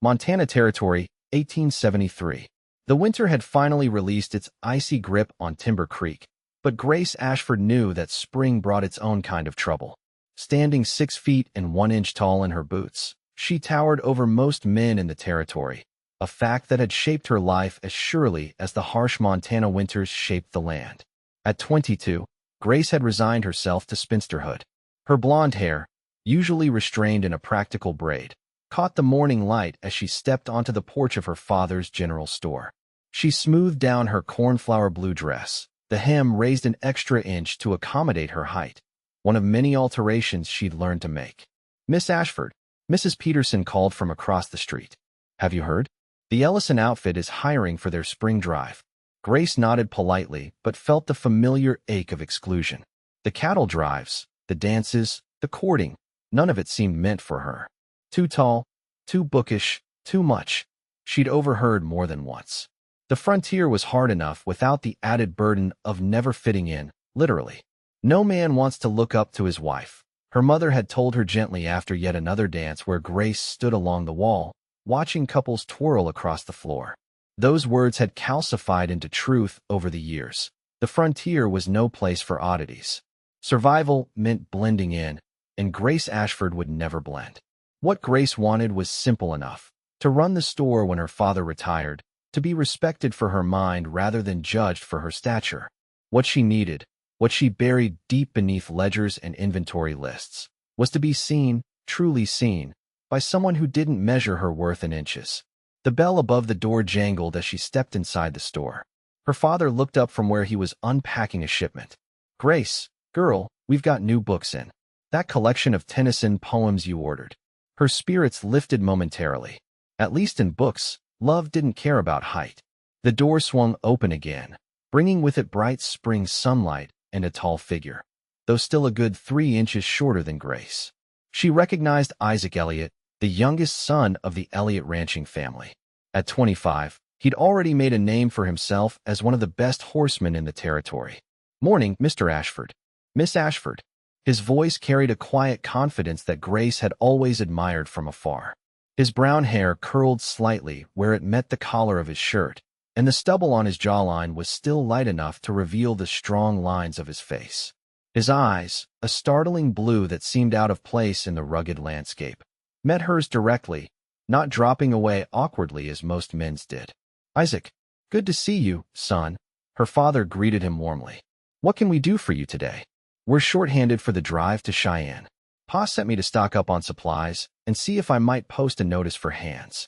Montana Territory, 1873. The winter had finally released its icy grip on Timber Creek, but Grace Ashford knew that spring brought its own kind of trouble. Standing 6 feet and 1 inch tall in her boots, she towered over most men in the territory, a fact that had shaped her life as surely as the harsh Montana winters shaped the land. At 22, Grace had resigned herself to spinsterhood. Her blonde hair, usually restrained in a practical braid, caught the morning light as she stepped onto the porch of her father's general store. She smoothed down her cornflower blue dress, the hem raised an extra inch to accommodate her height, one of many alterations she'd learned to make. "Miss Ashford," Mrs. Peterson called from across the street. "Have you heard? The Ellison outfit is hiring for their spring drive." Grace nodded politely, but felt the familiar ache of exclusion. The cattle drives, the dances, the courting, none of it seemed meant for her. Too tall, too bookish, too much. She'd overheard more than once. The frontier was hard enough without the added burden of never fitting in, literally. No man wants to look up to his wife, her mother had told her gently after yet another dance where Grace stood along the wall, watching couples twirl across the floor. Those words had calcified into truth over the years. The frontier was no place for oddities. Survival meant blending in, and Grace Ashford would never blend. What Grace wanted was simple enough: to run the store when her father retired, to be respected for her mind rather than judged for her stature. What she needed, what she buried deep beneath ledgers and inventory lists, was to be seen, truly seen, by someone who didn't measure her worth in inches. The bell above the door jangled as she stepped inside the store. Her father looked up from where he was unpacking a shipment. "Grace, girl, we've got new books in. That collection of Tennyson poems you ordered." Her spirits lifted momentarily. At least in books, love didn't care about height. The door swung open again, bringing with it bright spring sunlight and a tall figure, though still a good 3 inches shorter than Grace. She recognized Isaac Elliott, the youngest son of the Elliott ranching family. At 25, he'd already made a name for himself as one of the best horsemen in the territory. "Morning, Mr. Ashford." "Miss Ashford." His voice carried a quiet confidence that Grace had always admired from afar. His brown hair curled slightly where it met the collar of his shirt, and the stubble on his jawline was still light enough to reveal the strong lines of his face. His eyes, a startling blue that seemed out of place in the rugged landscape, met hers directly, not dropping away awkwardly as most men's did. "Isaac, good to see you, son," her father greeted him warmly. "What can we do for you today?" "We're short-handed for the drive to Cheyenne. Pa sent me to stock up on supplies and see if I might post a notice for hands."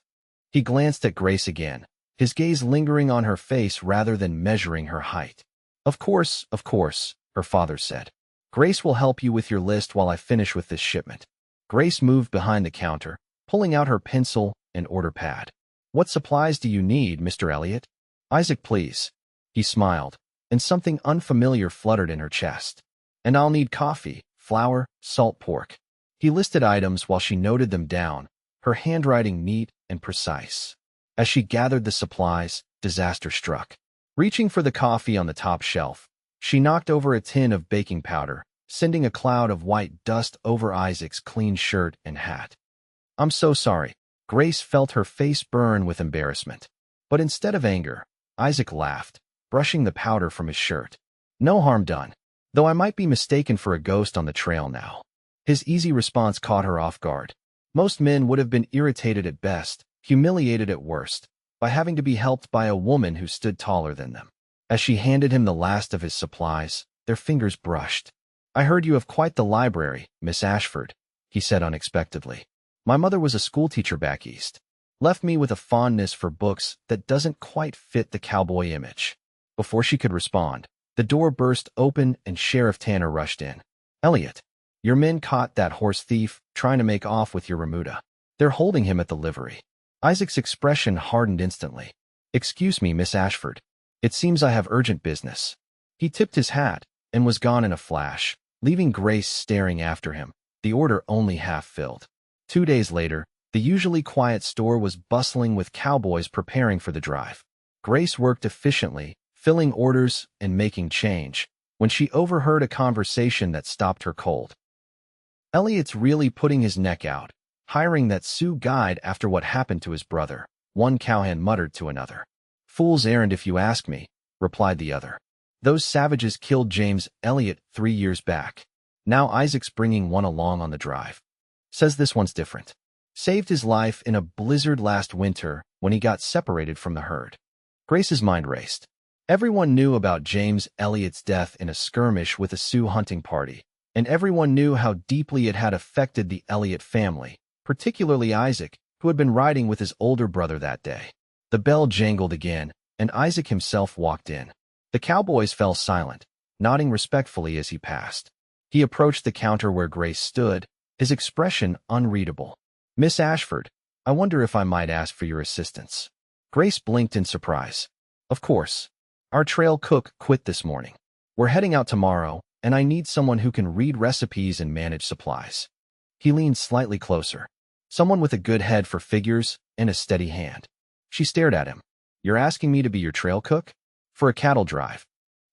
He glanced at Grace again, his gaze lingering on her face rather than measuring her height. Of course," her father said. "Grace will help you with your list while I finish with this shipment." Grace moved behind the counter, pulling out her pencil and order pad. "What supplies do you need, Mr. Elliott?" "Isaac, please." He smiled, and something unfamiliar fluttered in her chest. "And I'll need coffee, flour, salt pork." He listed items while she noted them down, her handwriting neat and precise. As she gathered the supplies, disaster struck. Reaching for the coffee on the top shelf, she knocked over a tin of baking powder, sending a cloud of white dust over Isaac's clean shirt and hat. "I'm so sorry." Grace felt her face burn with embarrassment. But instead of anger, Isaac laughed, brushing the powder from his shirt. "No harm done. Though I might be mistaken for a ghost on the trail now." His easy response caught her off guard. Most men would have been irritated at best, humiliated at worst, by having to be helped by a woman who stood taller than them. As she handed him the last of his supplies, their fingers brushed. "I heard you have quite the library, Miss Ashford," he said unexpectedly. "My mother was a schoolteacher back east. Left me with a fondness for books that doesn't quite fit the cowboy image." Before she could respond, the door burst open and Sheriff Tanner rushed in. "Elliott, your men caught that horse thief trying to make off with your remuda. They're holding him at the livery." Isaac's expression hardened instantly. "Excuse me, Miss Ashford. It seems I have urgent business." He tipped his hat and was gone in a flash, leaving Grace staring after him, the order only half filled. 2 days later, the usually quiet store was bustling with cowboys preparing for the drive. Grace worked efficiently, filling orders and making change, when she overheard a conversation that stopped her cold. "Elliott's really putting his neck out. hiring that Sioux guide after what happened to his brother, one cowhand muttered to another. Fool's errand if you ask me, replied the other. Those savages killed James Elliott 3 years back. Now Isaac's bringing one along on the drive. Says this one's different. Saved his life in a blizzard last winter when he got separated from the herd. Grace's mind raced. Everyone knew about James Elliott's death in a skirmish with a Sioux hunting party, and everyone knew how deeply it had affected the Elliott family, particularly Isaac, who had been riding with his older brother that day. The bell jangled again, and Isaac himself walked in. The cowboys fell silent, nodding respectfully as he passed. He approached the counter where Grace stood, his expression unreadable. Miss Ashford, I wonder if I might ask for your assistance. Grace blinked in surprise. Of course. Our trail cook quit this morning. We're heading out tomorrow, and I need someone who can read recipes and manage supplies. He leaned slightly closer. Someone with a good head for figures and a steady hand. She stared at him. You're asking me to be your trail cook? For a cattle drive.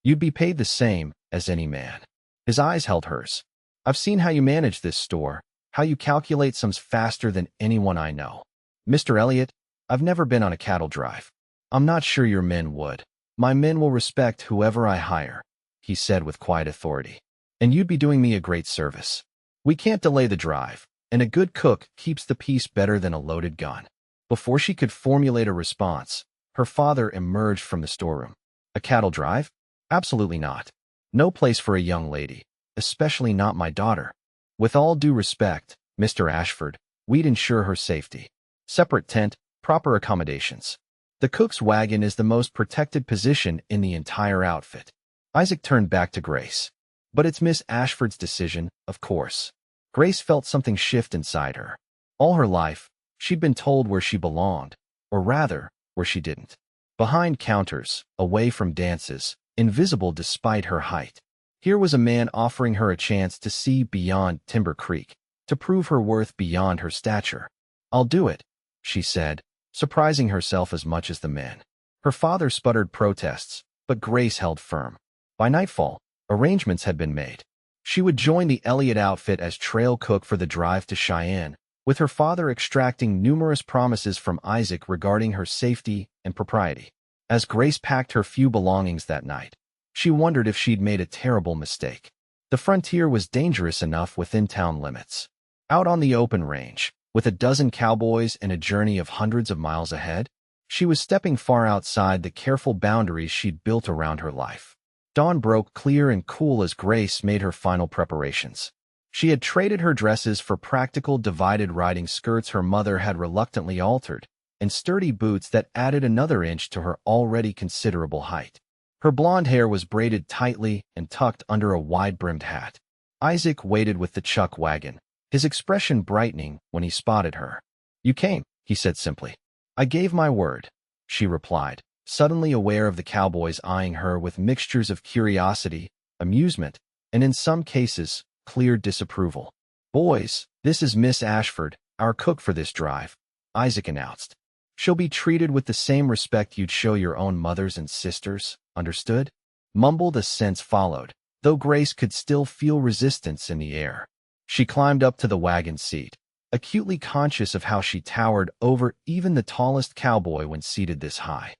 You'd be paid the same as any man. His eyes held hers. I've seen how you manage this store, how you calculate sums faster than anyone I know. Mr. Elliott, I've never been on a cattle drive. I'm not sure your men would. My men will respect whoever I hire, he said with quiet authority. And you'd be doing me a great service. We can't delay the drive, and a good cook keeps the peace better than a loaded gun. Before she could formulate a response, her father emerged from the storeroom. A cattle drive? Absolutely not. No place for a young lady, especially not my daughter. With all due respect, Mr. Ashford, we'd ensure her safety. Separate tent, proper accommodations. The cook's wagon is the most protected position in the entire outfit. Isaac turned back to Grace. But it's Miss Ashford's decision, of course. Grace felt something shift inside her. All her life, she'd been told where she belonged, or rather, where she didn't. Behind counters, away from dances, invisible despite her height. Here was a man offering her a chance to see beyond Timber Creek, to prove her worth beyond her stature. I'll do it, she said, surprising herself as much as the men. Her father sputtered protests, but Grace held firm. By nightfall, arrangements had been made. She would join the Elliott outfit as trail cook for the drive to Cheyenne, with her father extracting numerous promises from Isaac regarding her safety and propriety. As Grace packed her few belongings that night, she wondered if she'd made a terrible mistake. The frontier was dangerous enough within town limits. Out on the open range, with a dozen cowboys and a journey of hundreds of miles ahead, she was stepping far outside the careful boundaries she'd built around her life. Dawn broke clear and cool as Grace made her final preparations. She had traded her dresses for practical divided riding skirts her mother had reluctantly altered, and sturdy boots that added another inch to her already considerable height. Her blonde hair was braided tightly and tucked under a wide-brimmed hat. Isaac waited with the chuck wagon, his expression brightening when he spotted her. You came, he said simply. I gave my word, she replied, suddenly aware of the cowboys eyeing her with mixtures of curiosity, amusement, and in some cases, clear disapproval. Boys, this is Miss Ashford, our cook for this drive, Isaac announced. She'll be treated with the same respect you'd show your own mothers and sisters, understood? Mumbled assents followed, though Grace could still feel resistance in the air. She climbed up to the wagon seat, acutely conscious of how she towered over even the tallest cowboy when seated this high.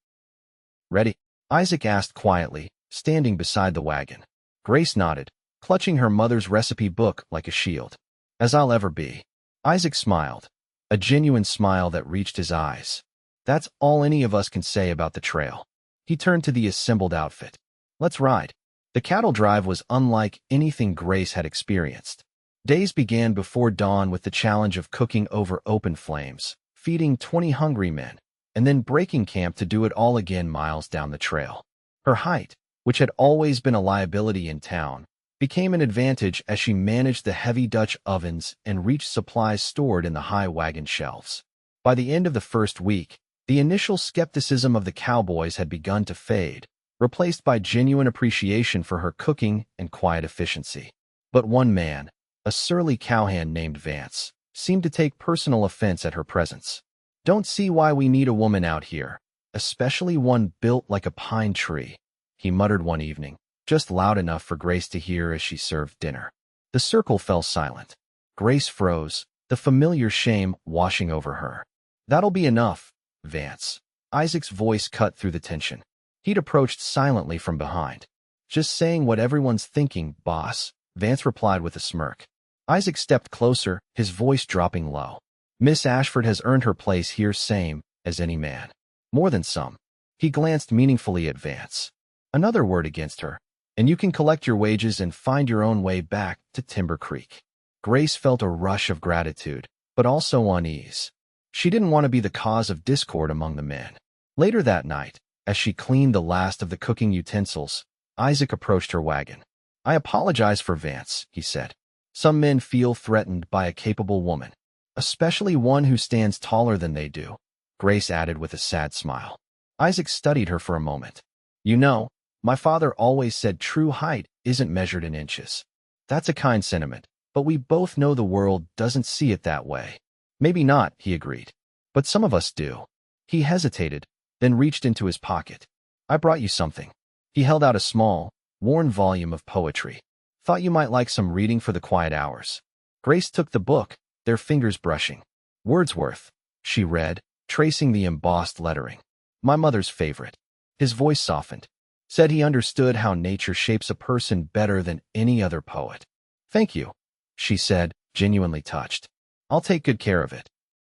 Ready? Isaac asked quietly, standing beside the wagon. Grace nodded, clutching her mother's recipe book like a shield. As I'll ever be. Isaac smiled, a genuine smile that reached his eyes. That's all any of us can say about the trail. He turned to the assembled outfit. Let's ride. The cattle drive was unlike anything Grace had experienced. Days began before dawn with the challenge of cooking over open flames, feeding 20 hungry men, and then breaking camp to do it all again miles down the trail. Her height, which had always been a liability in town, became an advantage as she managed the heavy Dutch ovens and reached supplies stored in the high wagon shelves. By the end of the first week, the initial skepticism of the cowboys had begun to fade, replaced by genuine appreciation for her cooking and quiet efficiency. But one man, a surly cowhand named Vance, seemed to take personal offense at her presence. Don't see why we need a woman out here, especially one built like a pine tree, he muttered one evening, just loud enough for Grace to hear as she served dinner. The circle fell silent. Grace froze, the familiar shame washing over her. "That'll be enough, Vance." Isaac's voice cut through the tension. He'd approached silently from behind. "Just saying what everyone's thinking, boss," Vance replied with a smirk. Isaac stepped closer, his voice dropping low. "Miss Ashford has earned her place here same as any man. More than some." He glanced meaningfully at Vance. "Another word against her, and you can collect your wages and find your own way back to Timber Creek." Grace felt a rush of gratitude, but also unease. She didn't want to be the cause of discord among the men. Later that night, as she cleaned the last of the cooking utensils, Isaac approached her wagon. "I apologize for Vance," he said. "Some men feel threatened by a capable woman, especially one who stands taller than they do," Grace added with a sad smile. Isaac studied her for a moment. "You know, my father always said true height isn't measured in inches." "That's a kind sentiment, but we both know the world doesn't see it that way." "Maybe not," he agreed. "But some of us do." He hesitated, then reached into his pocket. "I brought you something." He held out a small, worn volume of poetry. "Thought you might like some reading for the quiet hours." Grace took the book, their fingers brushing. "Wordsworth," she read, tracing the embossed lettering. "My mother's favorite." His voice softened. Said he understood how nature shapes a person better than any other poet. "Thank you," she said, genuinely touched. "I'll take good care of it."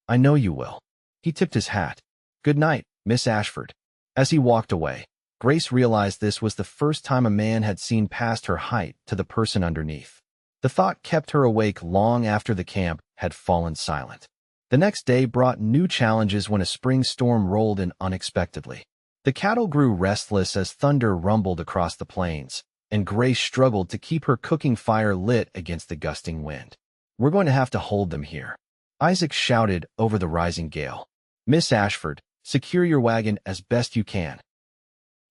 "I know you will." He tipped his hat. "Good night, Miss Ashford." As he walked away, Grace realized this was the first time a man had seen past her height to the person underneath. The thought kept her awake long after the camp had fallen silent. The next day brought new challenges when a spring storm rolled in unexpectedly. The cattle grew restless as thunder rumbled across the plains, and Grace struggled to keep her cooking fire lit against the gusting wind. "We're going to have to hold them here," Isaac shouted over the rising gale. "Miss Ashford, secure your wagon as best you can."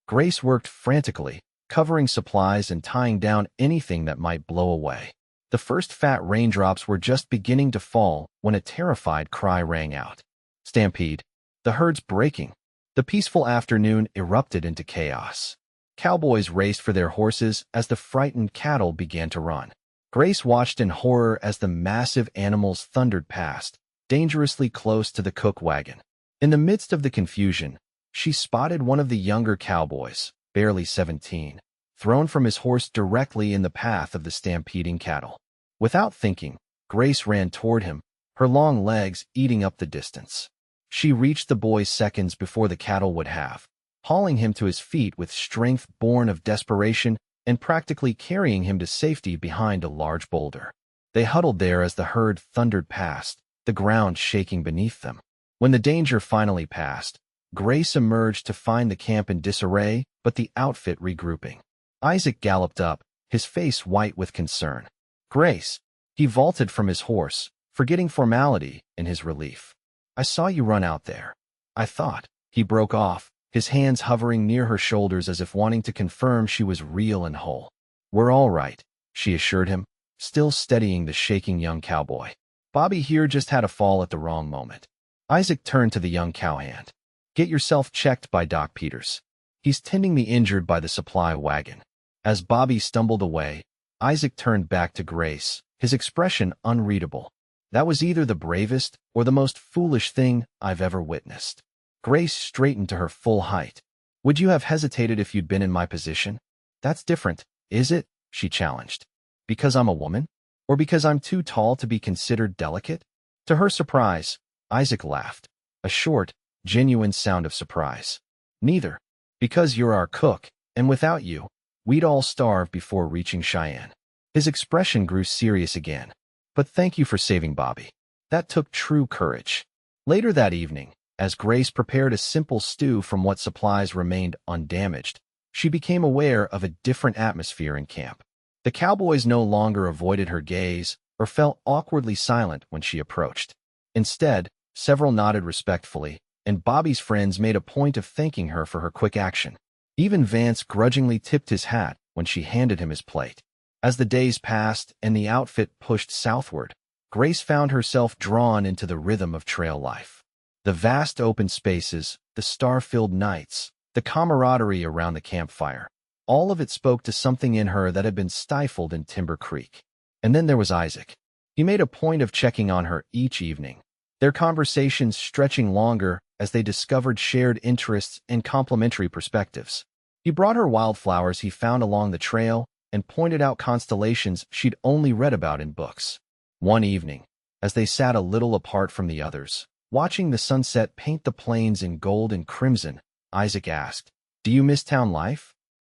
Grace worked frantically, covering supplies and tying down anything that might blow away. The first fat raindrops were just beginning to fall when a terrified cry rang out. "Stampede! The herd's breaking!" The peaceful afternoon erupted into chaos. Cowboys raced for their horses as the frightened cattle began to run. Grace watched in horror as the massive animals thundered past, dangerously close to the cook wagon. In the midst of the confusion, she spotted one of the younger cowboys, barely 17, thrown from his horse directly in the path of the stampeding cattle. Without thinking, Grace ran toward him, her long legs eating up the distance. She reached the boy seconds before the cattle would have, hauling him to his feet with strength born of desperation and practically carrying him to safety behind a large boulder. They huddled there as the herd thundered past, the ground shaking beneath them. When the danger finally passed, Grace emerged to find the camp in disarray, but the outfit regrouping. Isaac galloped up, his face white with concern. "Grace!" He vaulted from his horse, forgetting formality in his relief. "I saw you run out there. I thought—" He broke off, his hands hovering near her shoulders as if wanting to confirm she was real and whole. "We're all right," she assured him, still steadying the shaking young cowboy. "Bobby here just had a fall at the wrong moment." Isaac turned to the young cowhand. "Get yourself checked by Doc Peters. He's tending the injured by the supply wagon." As Bobby stumbled away, Isaac turned back to Grace, his expression unreadable. "That was either the bravest or the most foolish thing I've ever witnessed." Grace straightened to her full height. "Would you have hesitated if you'd been in my position?" "That's different, is it?" she challenged. "Because I'm a woman? Or because I'm too tall to be considered delicate?" To her surprise, Isaac laughed, a short, genuine sound of surprise. "Neither. Because you're our cook, and without you, we'd all starve before reaching Cheyenne." His expression grew serious again. "But thank you for saving Bobby. That took true courage." Later that evening, as Grace prepared a simple stew from what supplies remained undamaged, she became aware of a different atmosphere in camp. The cowboys no longer avoided her gaze or felt awkwardly silent when she approached. Instead, several nodded respectfully, and Bobby's friends made a point of thanking her for her quick action. Even Vance grudgingly tipped his hat when she handed him his plate. As the days passed and the outfit pushed southward, Grace found herself drawn into the rhythm of trail life. The vast open spaces, the star-filled nights, the camaraderie around the campfire, all of it spoke to something in her that had been stifled in Timber Creek. And then there was Isaac. He made a point of checking on her each evening, their conversations stretching longer as they discovered shared interests and complementary perspectives. He brought her wildflowers he found along the trail and pointed out constellations she'd only read about in books. One evening, as they sat a little apart from the others, watching the sunset paint the plains in gold and crimson, Isaac asked, "Do you miss town life?"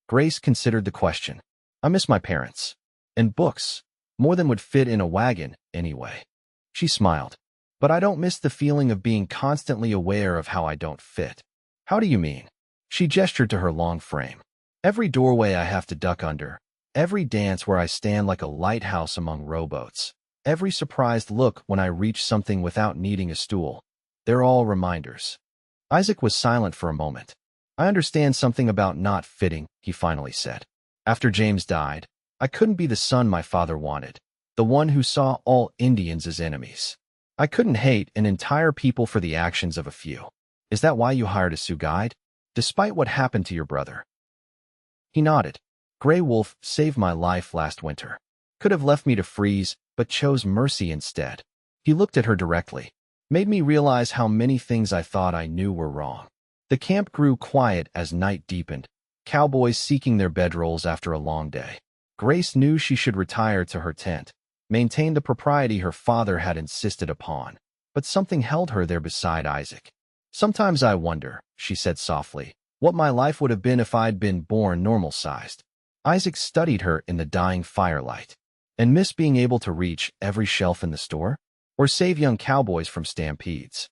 Grace considered the question. "I miss my parents. And books. More than would fit in a wagon, anyway." She smiled. "But I don't miss the feeling of being constantly aware of how I don't fit." "How do you mean?" She gestured to her long frame. "Every doorway I have to duck under. Every dance where I stand like a lighthouse among rowboats. Every surprised look when I reach something without needing a stool. They're all reminders." Isaac was silent for a moment. "I understand something about not fitting," he finally said. "After James died, I couldn't be the son my father wanted, the one who saw all Indians as enemies. I couldn't hate an entire people for the actions of a few. Is that why you hired a Sioux guide? Despite what happened to your brother?" He nodded. "Gray Wolf saved my life last winter. Could have left me to freeze, but chose mercy instead." He looked at her directly. "Made me realize how many things I thought I knew were wrong." The camp grew quiet as night deepened, cowboys seeking their bedrolls after a long day. Grace knew she should retire to her tent, maintain the propriety her father had insisted upon, but something held her there beside Isaac. "Sometimes I wonder," she said softly, "what my life would have been if I'd been born normal-sized." Isaac studied her in the dying firelight. "And miss being able to reach every shelf in the store? Or save young cowboys from stampedes?"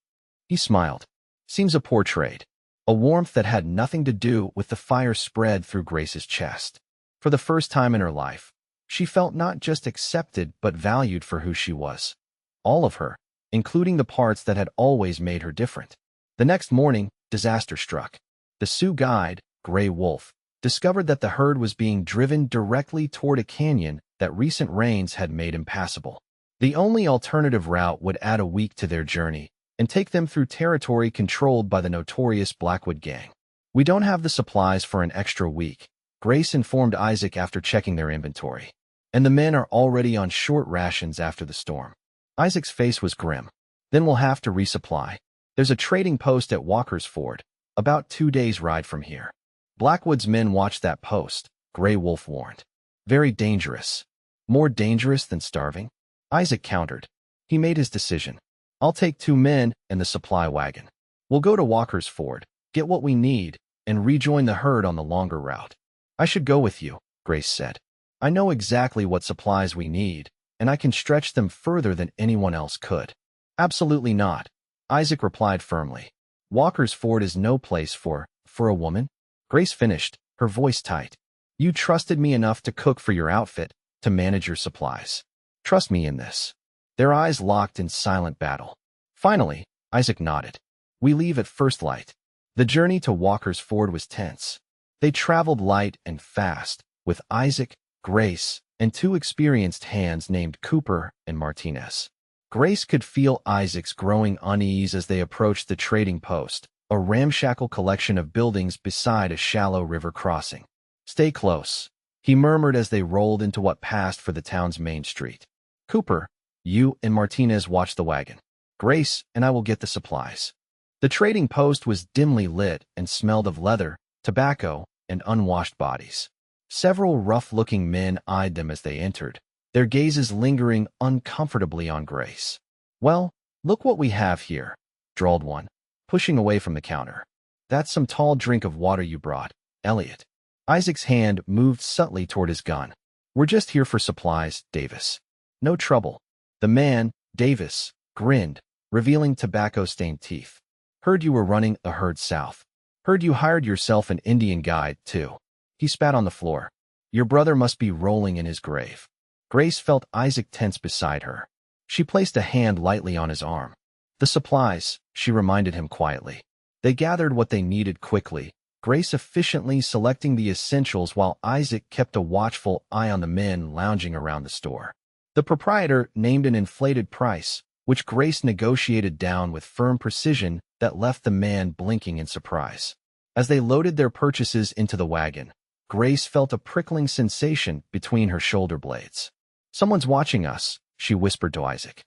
He smiled. "Seems a poor trade." A warmth that had nothing to do with the fire spread through Grace's chest. For the first time in her life, she felt not just accepted but valued for who she was. All of her, including the parts that had always made her different. The next morning, disaster struck. The Sioux guide, Gray Wolf, discovered that the herd was being driven directly toward a canyon that recent rains had made impassable. The only alternative route would add a week to their journey and take them through territory controlled by the notorious Blackwood Gang. "We don't have the supplies for an extra week," Grace informed Isaac after checking their inventory. "And the men are already on short rations after the storm." Isaac's face was grim. "Then we'll have to resupply. There's a trading post at Walker's Ford, about 2 days' ride from here." "Blackwood's men watch that post," Gray Wolf warned. "Very dangerous." "More dangerous than starving?" Isaac countered. He made his decision. "I'll take 2 men and the supply wagon. We'll go to Walker's Ford, get what we need, and rejoin the herd on the longer route." "I should go with you," Grace said. "I know exactly what supplies we need, and I can stretch them further than anyone else could." "Absolutely not," Isaac replied firmly. "Walker's Ford is no place for a woman." Grace finished, her voice tight. "You trusted me enough to cook for your outfit, to manage your supplies. Trust me in this." Their eyes locked in silent battle. Finally, Isaac nodded. "We leave at first light." The journey to Walker's Ford was tense. They traveled light and fast, with Isaac, Grace, and 2 experienced hands named Cooper and Martinez. Grace could feel Isaac's growing unease as they approached the trading post, a ramshackle collection of buildings beside a shallow river crossing. "Stay close," he murmured as they rolled into what passed for the town's main street. "Cooper, you and Martinez watch the wagon. Grace and I will get the supplies." The trading post was dimly lit and smelled of leather, tobacco, and unwashed bodies. Several rough-looking men eyed them as they entered, their gazes lingering uncomfortably on Grace. "Well, look what we have here," drawled one, pushing away from the counter. "That's some tall drink of water you brought, Elliott." Isaac's hand moved subtly toward his gun. "We're just here for supplies, Davis. No trouble." The man, Davis, grinned, revealing tobacco-stained teeth. "Heard you were running a herd south. Heard you hired yourself an Indian guide, too." He spat on the floor. "Your brother must be rolling in his grave." Grace felt Isaac tense beside her. She placed a hand lightly on his arm. "The supplies," she reminded him quietly. They gathered what they needed quickly, Grace efficiently selecting the essentials while Isaac kept a watchful eye on the men lounging around the store. The proprietor named an inflated price, which Grace negotiated down with firm precision that left the man blinking in surprise. As they loaded their purchases into the wagon, Grace felt a prickling sensation between her shoulder blades. "Someone's watching us," she whispered to Isaac.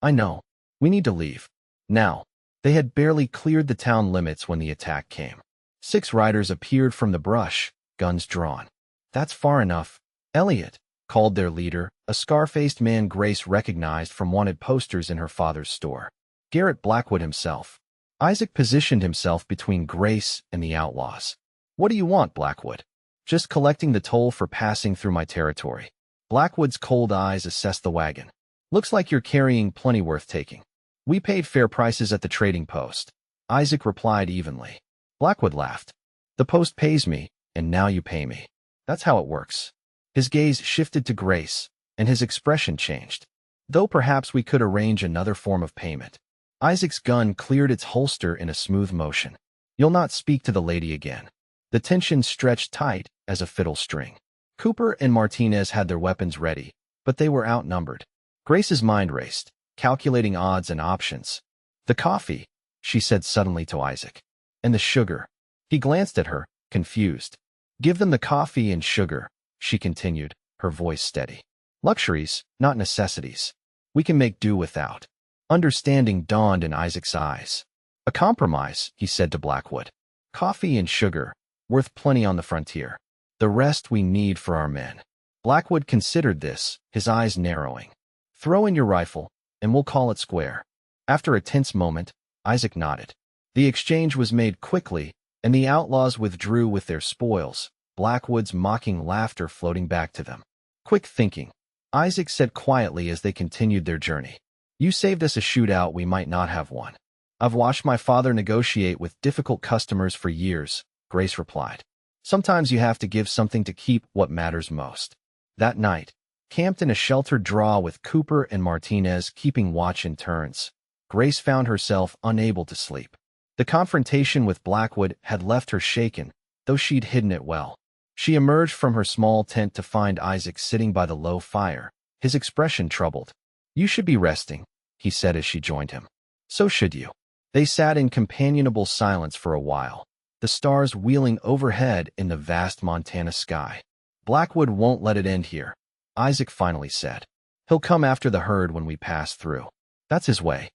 I know. We need to leave. Now. They had barely cleared the town limits when the attack came. 6 riders appeared from the brush, guns drawn. That's far enough. Elliott, called their leader, a scar-faced man Grace recognized from wanted posters in her father's store. Garrett Blackwood himself. Isaac positioned himself between Grace and the outlaws. What do you want, Blackwood? Just collecting the toll for passing through my territory. Blackwood's cold eyes assessed the wagon. Looks like you're carrying plenty worth taking. We paid fair prices at the trading post. Isaac replied evenly. Blackwood laughed. The post pays me, and now you pay me. That's how it works. His gaze shifted to Grace, and his expression changed. Though perhaps we could arrange another form of payment. Isaac's gun cleared its holster in a smooth motion. You'll not speak to the lady again. The tension stretched tight as a fiddle string. Cooper and Martinez had their weapons ready, but they were outnumbered. Grace's mind raced, calculating odds and options. The coffee, she said suddenly to Isaac. And the sugar. He glanced at her, confused. Give them the coffee and sugar, she continued, her voice steady. Luxuries, not necessities. We can make do without. Understanding dawned in Isaac's eyes. A compromise, he said to Blackwood. Coffee and sugar, worth plenty on the frontier. The rest we need for our men. Blackwood considered this, his eyes narrowing. Throw in your rifle, and we'll call it square. After a tense moment, Isaac nodded. The exchange was made quickly, and the outlaws withdrew with their spoils, Blackwood's mocking laughter floating back to them. Quick thinking, Isaac said quietly as they continued their journey. You saved us a shootout we might not have won. I've watched my father negotiate with difficult customers for years, Grace replied. Sometimes you have to give something to keep what matters most. That night, camped in a sheltered draw with Cooper and Martinez keeping watch in turns, Grace found herself unable to sleep. The confrontation with Blackwood had left her shaken, though she'd hidden it well. She emerged from her small tent to find Isaac sitting by the low fire, his expression troubled. You should be resting, he said as she joined him. So should you. They sat in companionable silence for a while, the stars wheeling overhead in the vast Montana sky. Blackwood won't let it end here, Isaac finally said. He'll come after the herd when we pass through. That's his way.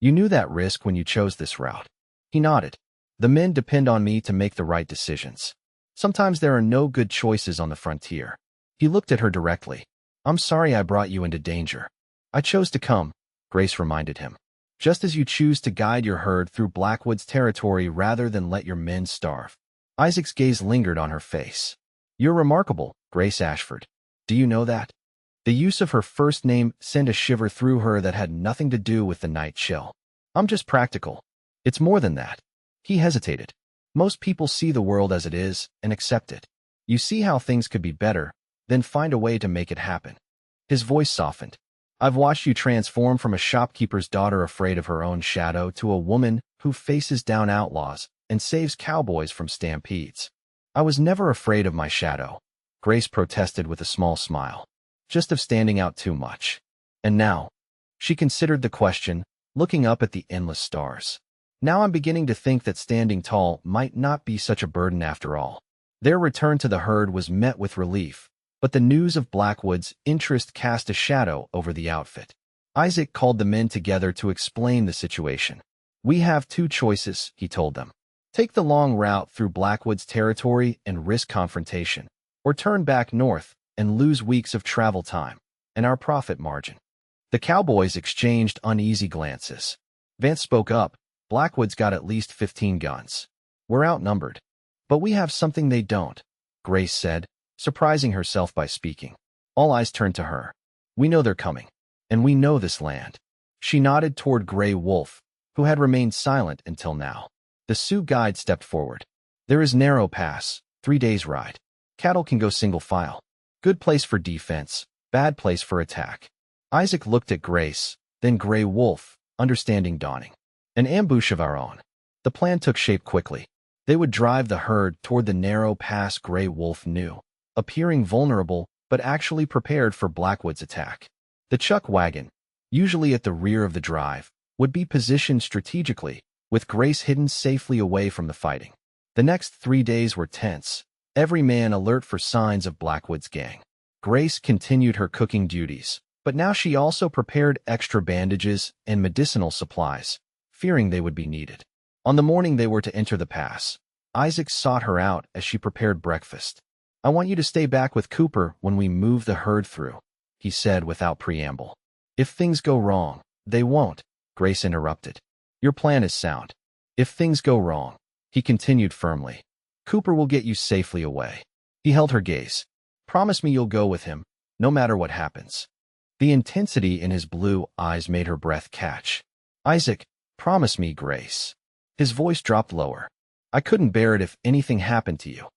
You knew that risk when you chose this route. He nodded. The men depend on me to make the right decisions. Sometimes there are no good choices on the frontier. He looked at her directly. I'm sorry I brought you into danger. I chose to come, Grace reminded him. Just as you choose to guide your herd through Blackwood's territory rather than let your men starve. Isaac's gaze lingered on her face. You're remarkable, Grace Ashford. Do you know that? The use of her first name sent a shiver through her that had nothing to do with the night chill. I'm just practical. It's more than that. He hesitated. Most people see the world as it is and accept it. You see how things could be better, then find a way to make it happen. His voice softened. I've watched you transform from a shopkeeper's daughter afraid of her own shadow to a woman who faces down outlaws and saves cowboys from stampedes. I was never afraid of my shadow, Grace protested with a small smile. Just of standing out too much. And now? She considered the question, looking up at the endless stars. Now I'm beginning to think that standing tall might not be such a burden after all. Their return to the herd was met with relief, but the news of Blackwood's interest cast a shadow over the outfit. Isaac called the men together to explain the situation. We have 2 choices, he told them. Take the long route through Blackwood's territory and risk confrontation, or turn back north and lose weeks of travel time and our profit margin. The cowboys exchanged uneasy glances. Vance spoke up. Blackwood's got at least 15 guns. We're outnumbered. But we have something they don't, Grace said, surprising herself by speaking. All eyes turned to her. We know they're coming. And we know this land. She nodded toward Gray Wolf, who had remained silent until now. The Sioux guide stepped forward. There is narrow pass, 3 days' ride. Cattle can go single file. Good place for defense, bad place for attack. Isaac looked at Grace, then Gray Wolf, understanding dawning. An ambush of our own. The plan took shape quickly. They would drive the herd toward the narrow pass Gray Wolf knew, appearing vulnerable but actually prepared for Blackwood's attack. The chuck wagon, usually at the rear of the drive, would be positioned strategically, with Grace hidden safely away from the fighting. The next 3 days were tense, every man alert for signs of Blackwood's gang. Grace continued her cooking duties, But now she also prepared extra bandages and medicinal supplies, fearing they would be needed. On the morning they were to enter the pass, Isaac sought her out as she prepared breakfast. "I want you to stay back with Cooper when we move the herd through," he said without preamble. "If things go wrong," "They won't," Grace interrupted. "Your plan is sound." "If things go wrong," he continued firmly, "Cooper will get you safely away." He held her gaze. "Promise me you'll go with him, no matter what happens." The intensity in his blue eyes made her breath catch. "Isaac, promise me, Grace." His voice dropped lower. "I couldn't bear it if anything happened to you."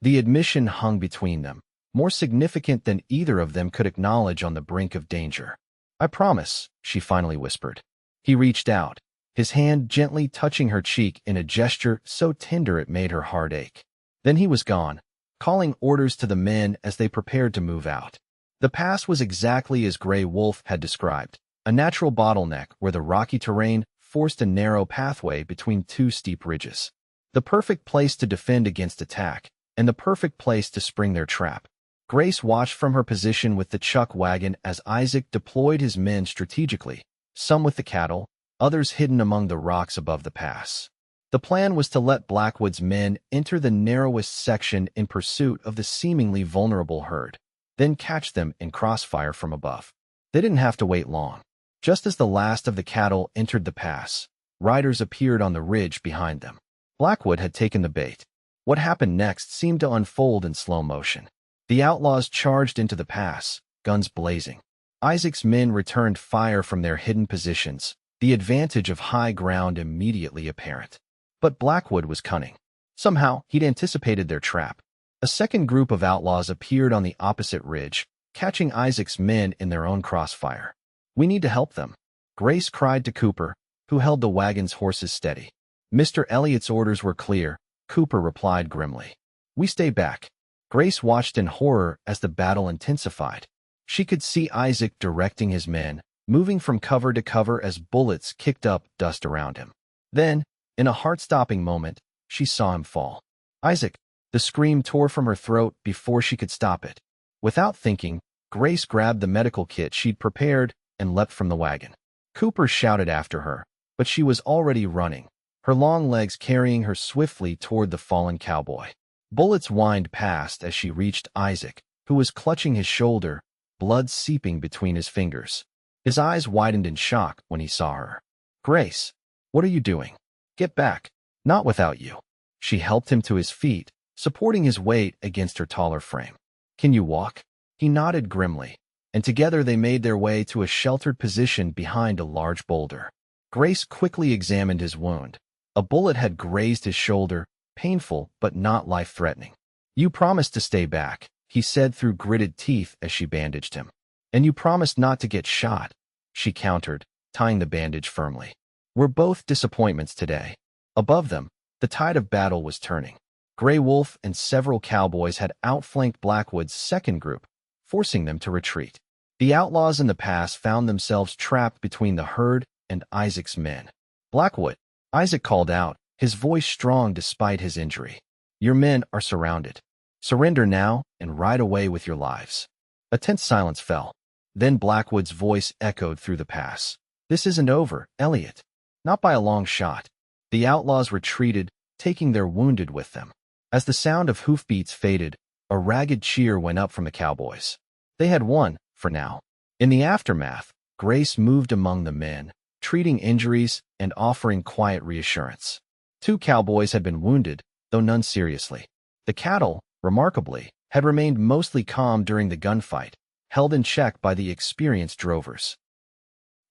The admission hung between them, more significant than either of them could acknowledge on the brink of danger. "I promise," she finally whispered. He reached out, his hand gently touching her cheek in a gesture so tender it made her heart ache. Then he was gone, calling orders to the men as they prepared to move out. The pass was exactly as Grey Wolf had described, a natural bottleneck where the rocky terrain forced a narrow pathway between two steep ridges. The perfect place to defend against attack, and the perfect place to spring their trap. Grace watched from her position with the chuck wagon as Isaac deployed his men strategically, some with the cattle, others hidden among the rocks above the pass. The plan was to let Blackwood's men enter the narrowest section in pursuit of the seemingly vulnerable herd, then catch them in crossfire from above. They didn't have to wait long. Just as the last of the cattle entered the pass, riders appeared on the ridge behind them. Blackwood had taken the bait. What happened next seemed to unfold in slow motion. The outlaws charged into the pass, guns blazing. Isaac's men returned fire from their hidden positions, the advantage of high ground immediately apparent. But Blackwood was cunning. Somehow, he'd anticipated their trap. A second group of outlaws appeared on the opposite ridge, catching Isaac's men in their own crossfire. "We need to help them," Grace cried to Cooper, who held the wagon's horses steady. "Mr. Elliott's orders were clear," Cooper replied grimly. "We stay back." Grace watched in horror as the battle intensified. She could see Isaac directing his men, moving from cover to cover as bullets kicked up dust around him. Then, in a heart-stopping moment, she saw him fall. "Isaac!" The scream tore from her throat before she could stop it. Without thinking, Grace grabbed the medical kit she'd prepared and leapt from the wagon. Cooper shouted after her, but she was already running, her long legs carrying her swiftly toward the fallen cowboy. Bullets whined past as she reached Isaac, who was clutching his shoulder, blood seeping between his fingers. His eyes widened in shock when he saw her. "Grace, what are you doing? Get back. Not without you." She helped him to his feet, supporting his weight against her taller frame. "Can you walk?" He nodded grimly, and together they made their way to a sheltered position behind a large boulder. Grace quickly examined his wound. A bullet had grazed his shoulder, painful but not life-threatening. "You promised to stay back," he said through gritted teeth as she bandaged him. "And you promised not to get shot," she countered, tying the bandage firmly. "We're both disappointments today." Above them, the tide of battle was turning. Grey Wolf and several cowboys had outflanked Blackwood's second group, forcing them to retreat. The outlaws in the pass found themselves trapped between the herd and Isaac's men. "Blackwood," Isaac called out, his voice strong despite his injury. "Your men are surrounded. Surrender now and ride away with your lives." A tense silence fell. Then Blackwood's voice echoed through the pass. "This isn't over, Elliott. Not by a long shot." The outlaws retreated, taking their wounded with them. As the sound of hoofbeats faded, a ragged cheer went up from the cowboys. They had won, for now. In the aftermath, Grace moved among the men, treating injuries and offering quiet reassurance. 2 cowboys had been wounded, though none seriously. The cattle, remarkably, had remained mostly calm during the gunfight, held in check by the experienced drovers.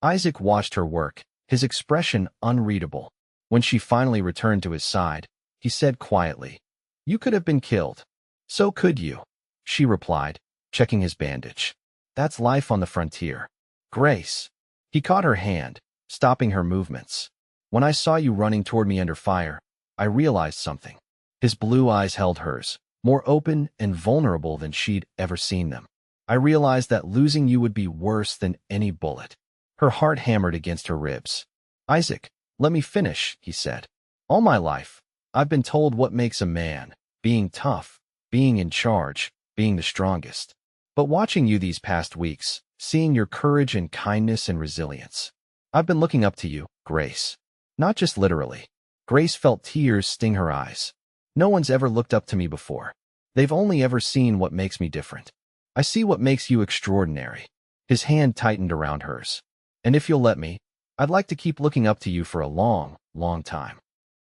Isaac watched her work, his expression unreadable. When she finally returned to his side, he said quietly, "You could have been killed." "So could you," she replied, checking his bandage. "That's life on the frontier." "Grace." He caught her hand, stopping her movements. "When I saw you running toward me under fire, I realized something." His blue eyes held hers, more open and vulnerable than she'd ever seen them. "I realized that losing you would be worse than any bullet." Her heart hammered against her ribs. "Isaac, let me finish," he said. "All my life, I've been told what makes a man, being tough, being in charge, being the strongest. But watching you these past weeks, seeing your courage and kindness and resilience. I've been looking up to you, Grace. Not just literally. Grace felt tears sting her eyes. No one's ever looked up to me before. They've only ever seen what makes me different. I see what makes you extraordinary. His hand tightened around hers. And if you'll let me, I'd like to keep looking up to you for a long, long time.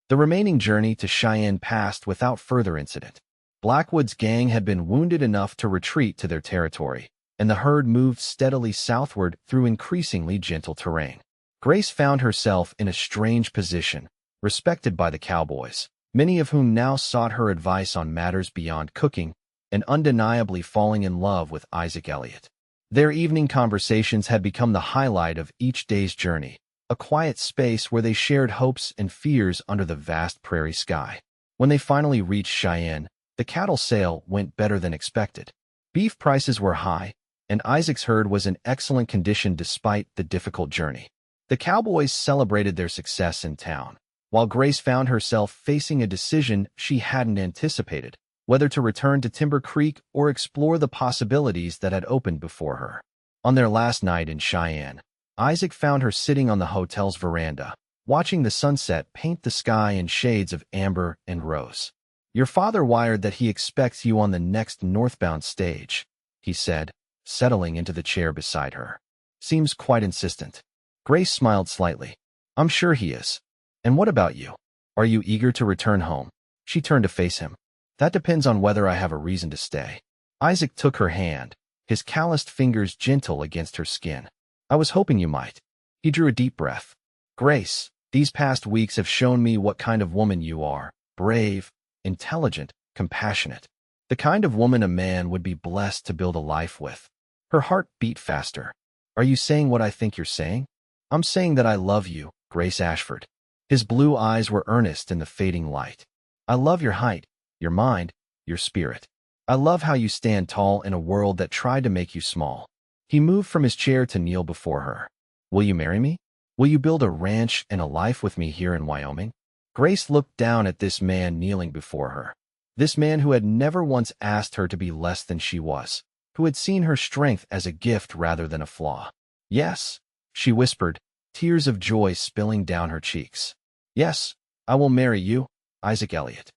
The remaining journey to Cheyenne passed without further incident. Blackwood's gang had been wounded enough to retreat to their territory, and the herd moved steadily southward through increasingly gentle terrain. Grace found herself in a strange position, respected by the cowboys, many of whom now sought her advice on matters beyond cooking, and undeniably falling in love with Isaac Elliott. Their evening conversations had become the highlight of each day's journey, a quiet space where they shared hopes and fears under the vast prairie sky. When they finally reached Cheyenne, the cattle sale went better than expected. Beef prices were high, and Isaac's herd was in excellent condition despite the difficult journey. The cowboys celebrated their success in town, while Grace found herself facing a decision she hadn't anticipated, whether to return to Timber Creek or explore the possibilities that had opened before her. On their last night in Cheyenne, Isaac found her sitting on the hotel's veranda, watching the sunset paint the sky in shades of amber and rose. "Your father wired that he expects you on the next northbound stage," he said, settling into the chair beside her. "Seems quite insistent." Grace smiled slightly. "I'm sure he is. And what about you? Are you eager to return home?" She turned to face him. "That depends on whether I have a reason to stay." Isaac took her hand, his calloused fingers gentle against her skin. "I was hoping you might." He drew a deep breath. "Grace, these past weeks have shown me what kind of woman you are. Brave, intelligent, compassionate. The kind of woman a man would be blessed to build a life with." Her heart beat faster. "Are you saying what I think you're saying?" "I'm saying that I love you, Grace Ashford." His blue eyes were earnest in the fading light. "I love your height, your mind, your spirit. I love how you stand tall in a world that tried to make you small." He moved from his chair to kneel before her. "Will you marry me? Will you build a ranch and a life with me here in Wyoming?" Grace looked down at this man kneeling before her. This man who had never once asked her to be less than she was, who had seen her strength as a gift rather than a flaw. "Yes," she whispered, tears of joy spilling down her cheeks. "Yes, I will marry you, Isaac Elliott."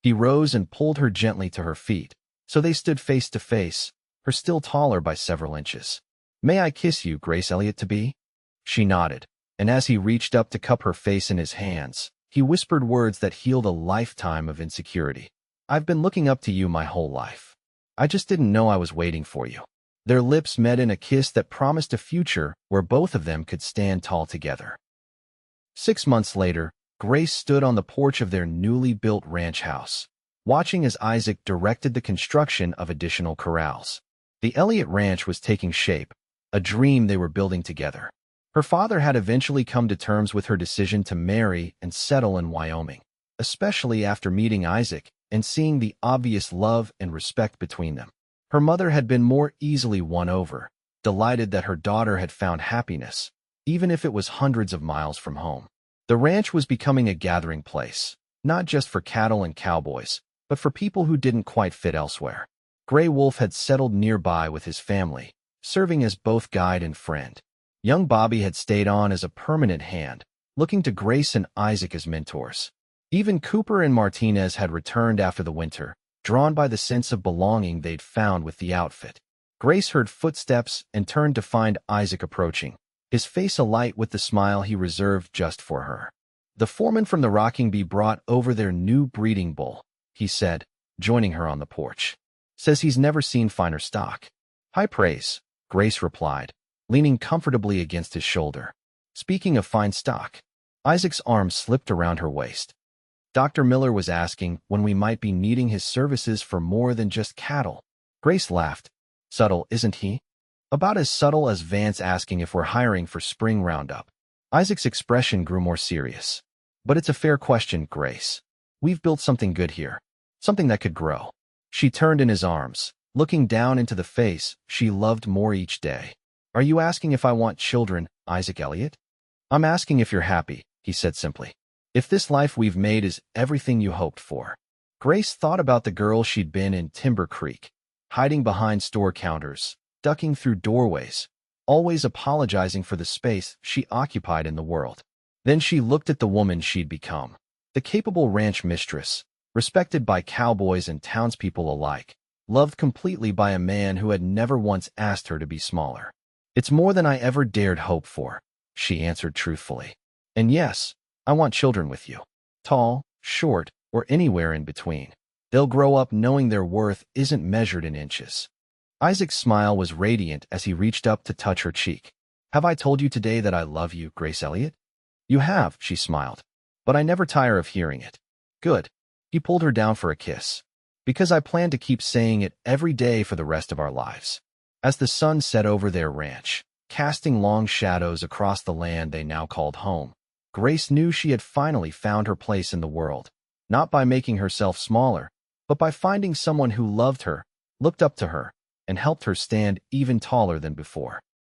He rose and pulled her gently to her feet, so they stood face to face, her still taller by several inches. "May I kiss you, Grace Elliott to be?" She nodded, and as he reached up to cup her face in his hands, he whispered words that healed a lifetime of insecurity. "I've been looking up to you my whole life. I just didn't know I was waiting for you." Their lips met in a kiss that promised a future where both of them could stand tall together. 6 months later, Grace stood on the porch of their newly built ranch house, watching as Isaac directed the construction of additional corrals. The Elliott Ranch was taking shape, a dream they were building together. Her father had eventually come to terms with her decision to marry and settle in Wyoming, especially after meeting Isaac and seeing the obvious love and respect between them. Her mother had been more easily won over, delighted that her daughter had found happiness, even if it was hundreds of miles from home. The ranch was becoming a gathering place, not just for cattle and cowboys, but for people who didn't quite fit elsewhere. Gray Wolf had settled nearby with his family, serving as both guide and friend. Young Bobby had stayed on as a permanent hand, looking to Grace and Isaac as mentors. Even Cooper and Martinez had returned after the winter, drawn by the sense of belonging they'd found with the outfit. Grace heard footsteps and turned to find Isaac approaching, his face alight with the smile he reserved just for her. "The foreman from the Rocking Bee brought over their new breeding bull," he said, joining her on the porch. "Says he's never seen finer stock." "High praise," Grace replied, leaning comfortably against his shoulder. "Speaking of fine stock," Isaac's arm slipped around her waist. "Dr. Miller was asking when we might be needing his services for more than just cattle." Grace laughed. "Subtle, isn't he? About as subtle as Vance asking if we're hiring for spring roundup." Isaac's expression grew more serious. "But it's a fair question, Grace. We've built something good here, something that could grow." She turned in his arms, looking down into the face she loved more each day. "Are you asking if I want children, Isaac Elliott?" "I'm asking if you're happy," he said simply. "If this life we've made is everything you hoped for." Grace thought about the girl she'd been in Timber Creek, hiding behind store counters, ducking through doorways, always apologizing for the space she occupied in the world. Then she looked at the woman she'd become, the capable ranch mistress, respected by cowboys and townspeople alike, loved completely by a man who had never once asked her to be smaller. "It's more than I ever dared hope for," she answered truthfully. "And yes, I want children with you. Tall, short, or anywhere in between. They'll grow up knowing their worth isn't measured in inches." Isaac's smile was radiant as he reached up to touch her cheek. "Have I told you today that I love you, Grace Elliott?" "You have," she smiled. "But I never tire of hearing it." "Good." He pulled her down for a kiss. "Because I plan to keep saying it every day for the rest of our lives." As the sun set over their ranch, casting long shadows across the land they now called home, Grace knew she had finally found her place in the world, not by making herself smaller, but by finding someone who loved her, looked up to her, and helped her stand even taller than before.